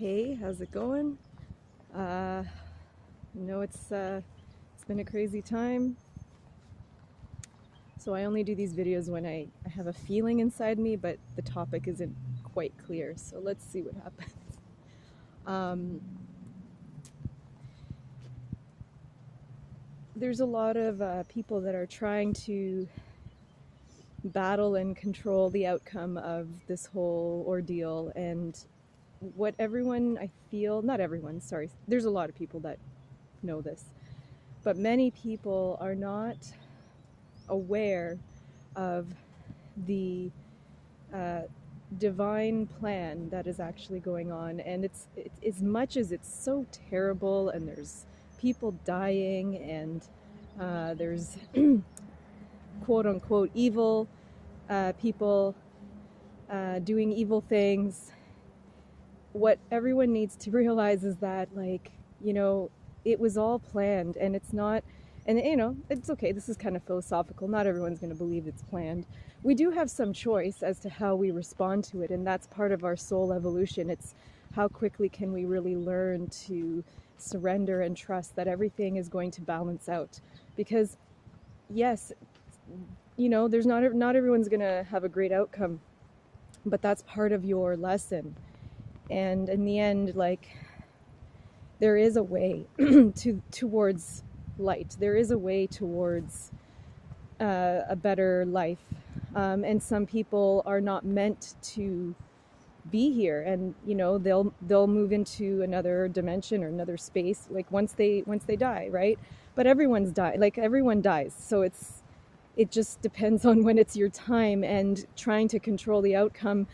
Hey, how's it going? Uh, it's been a crazy time, so I only do these videos when I have a feeling inside me, but the topic isn't quite clear. So let's see what happens. Um, there's a lot of people that are trying to battle and control the outcome of this whole ordeal, and what everyone I feel, not everyone, sorry, there's a lot of people that know this, but many people are not aware of the uh, divine plan that is actually going on. And it's as much as it's so terrible, and there's people dying, and there's quote unquote evil people doing evil things. What everyone needs to realize is that, like, it was all planned, and it's not, and it's okay, this is kind of philosophical, not everyone's going to believe it's planned. We do have some choice as to how we respond to it, and that's part of our soul evolution. It's how quickly can we really learn to surrender and trust that everything is going to balance out. Because yes, there's not everyone's going to have a great outcome, but that's part of your lesson. And in the end, like, there is a way towards light. There is a way towards a better life. And some people are not meant to be here, and they'll move into another dimension or another space, like once they die, right? But everyone dies, so it just depends on when it's your time, and trying to control the outcome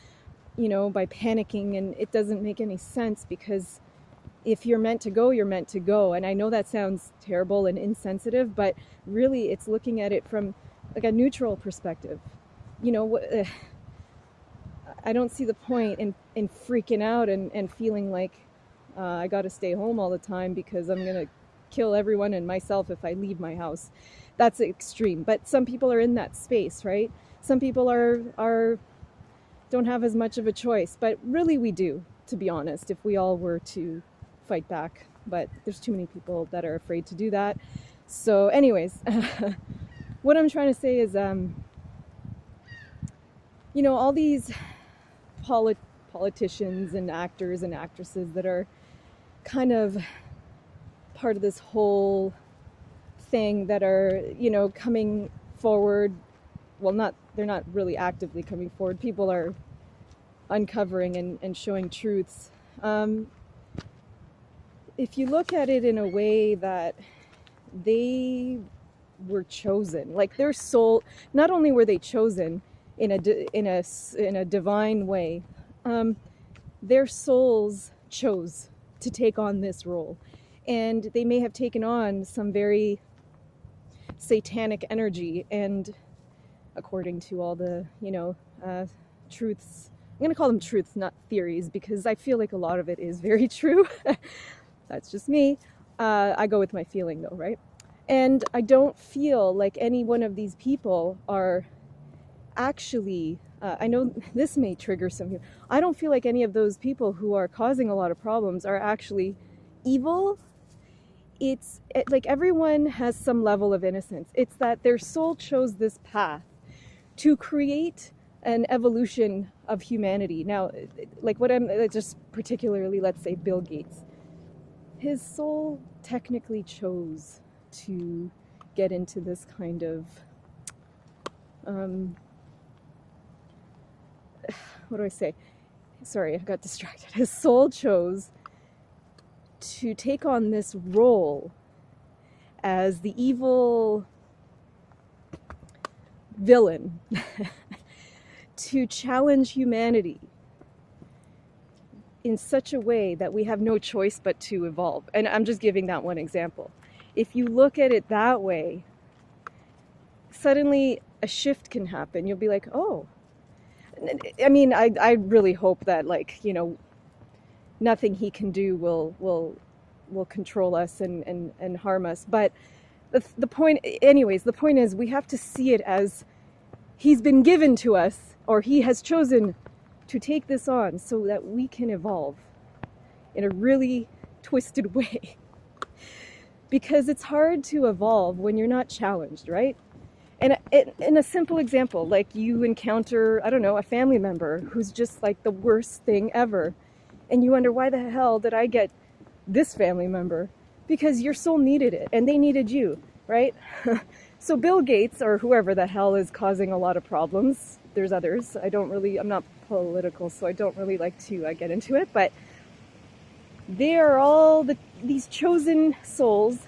by panicking, and it doesn't make any sense, because if you're meant to go, you're meant to go. And I know that sounds terrible and insensitive, but really it's looking at it from like a neutral perspective. I don't see the point in freaking out and feeling like I got to stay home all the time because I'm going to kill everyone and myself if I leave my house. That's extreme. But some people are in that space, right? Some people are don't have as much of a choice, but really we do, to be honest, if we all were to fight back. But there's too many people that are afraid to do that. So anyways, what I'm trying to say is, all these politicians and actors and actresses that are kind of part of this whole thing, that are, coming forward. Well, they're not really actively coming forward. People are uncovering and showing truths. If you look at it in a way that they were chosen, like their soul, not only were they chosen in a divine way, their souls chose to take on this role, and they may have taken on some very satanic energy, and according to all the truths, I'm going to call them truths, not theories, because I feel like a lot of it is very true. That's just me. I go with my feeling though, right? And I don't feel like any one of these people are actually, I know this may trigger some people, I don't feel like any of those people who are causing a lot of problems are actually evil. It's like everyone has some level of innocence. It's that their soul chose this path to create an evolution of humanity. Now, like what I'm just particularly, let's say Bill Gates, his soul technically chose to get into this kind of, what do I say? Sorry, I got distracted. His soul chose to take on this role as the evil villain to challenge humanity in such a way that we have no choice but to evolve. And I'm just giving that one example. If you look at it that way, suddenly a shift can happen. You'll be like, oh, I mean, I really hope that, like, nothing he can do will control us and harm us. But the point is, we have to see it as he's been given to us, or he has chosen to take this on so that we can evolve. in a really twisted way. Because it's hard to evolve when you're not challenged, right? And in a simple example, like you encounter, I don't know, a family member who's just like the worst thing ever. And you wonder, why the hell did I get this family member? Because your soul needed it and they needed you, right? So Bill Gates or whoever the hell is causing a lot of problems, there's others. I'm not political, so I don't really like to get into it, but they are all these chosen souls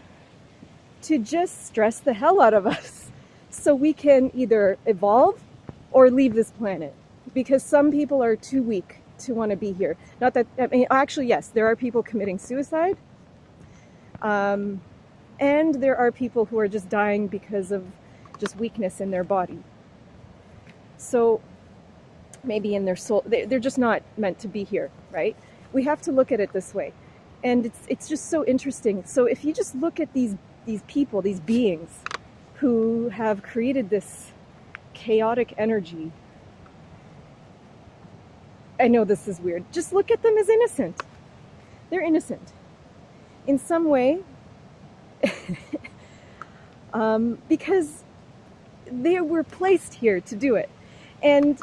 to just stress the hell out of us so we can either evolve or leave this planet, because some people are too weak to want to be here. Not that, I mean, actually, yes, there are people committing suicide, and there are people who are just dying because of just weakness in their body. So maybe in their soul, they're just not meant to be here, right? We have to look at it this way. And it's just so interesting. So if you just look at these people, these beings who have created this chaotic energy, I know this is weird, just look at them as innocent. They're innocent in some way, because they were placed here to do it. And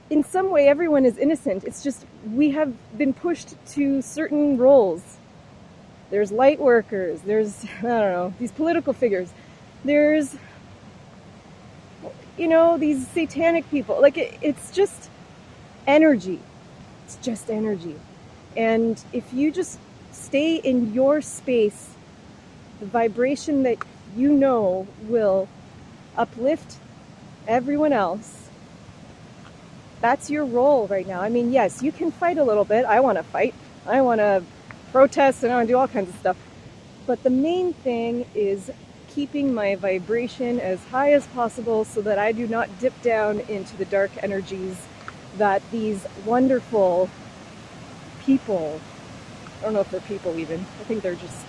in some way, everyone is innocent. It's just we have been pushed to certain roles. There's light workers, there's, I don't know, these political figures. There's, you know, these satanic people. Like, it's just energy. It's just energy. And if you just stay in your space, the vibration that you know will uplift everyone else, that's your role right now. I mean, yes, you can fight a little bit. I want to fight. I want to protest and I want to do all kinds of stuff. But the main thing is keeping my vibration as high as possible so that I do not dip down into the dark energies that these wonderful people, I don't know if they're people even, I think they're just,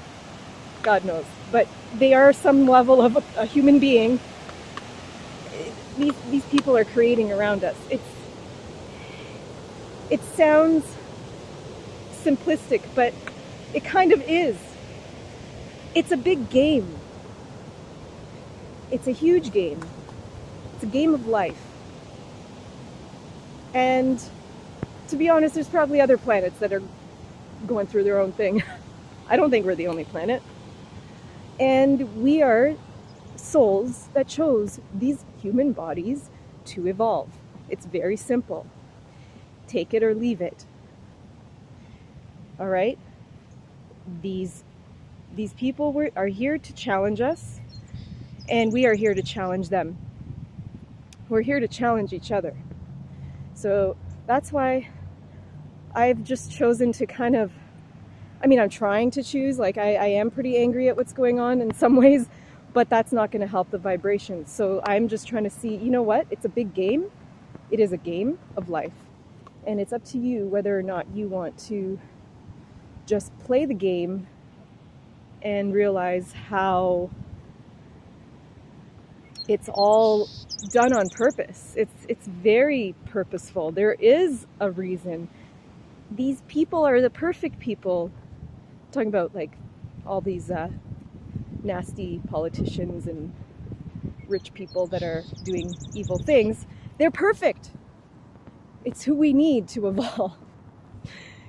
God knows, but they are some level of a human being. These people are creating around us. It sounds simplistic, but it kind of is. It's a big game. It's a huge game. It's a game of life. And to be honest, there's probably other planets that are going through their own thing. I don't think we're the only planet. And we are souls that chose these human bodies to evolve. It's very simple. Take it or leave it. All right? These people are here to challenge us, and we are here to challenge them. We're here to challenge each other. So that's why I've just chosen to kind of, I mean, I'm trying to choose, like I am pretty angry at what's going on in some ways, but that's not going to help the vibration. So I'm just trying to see, you know what? It's a big game. It is a game of life. And it's up to you whether or not you want to just play the game and realize how it's all done on purpose. It's very purposeful. There is a reason. These people are the perfect people. I'm talking about like all these nasty politicians and rich people that are doing evil things. They're perfect. It's who we need to evolve.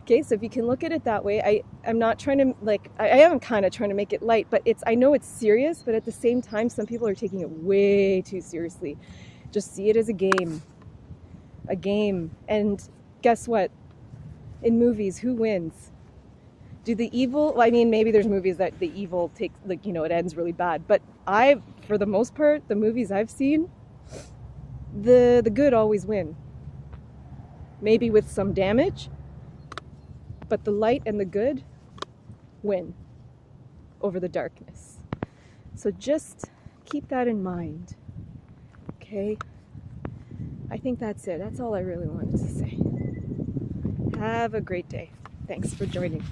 Okay, so if you can look at it that way, I'm not trying to, like, I am kind of trying to make it light, but I know it's serious, but at the same time, some people are taking it way too seriously. Just see it as a game. A game. And guess what? In movies, who wins? Do the evil, well, I mean, maybe there's movies that the evil takes, like, you know, it ends really bad, but for the most part, the movies I've seen, the good always win. Maybe with some damage, but the light and the good win over the darkness. So just keep that in mind, okay? I think that's it. That's all I really wanted to say. Have a great day. Thanks for joining.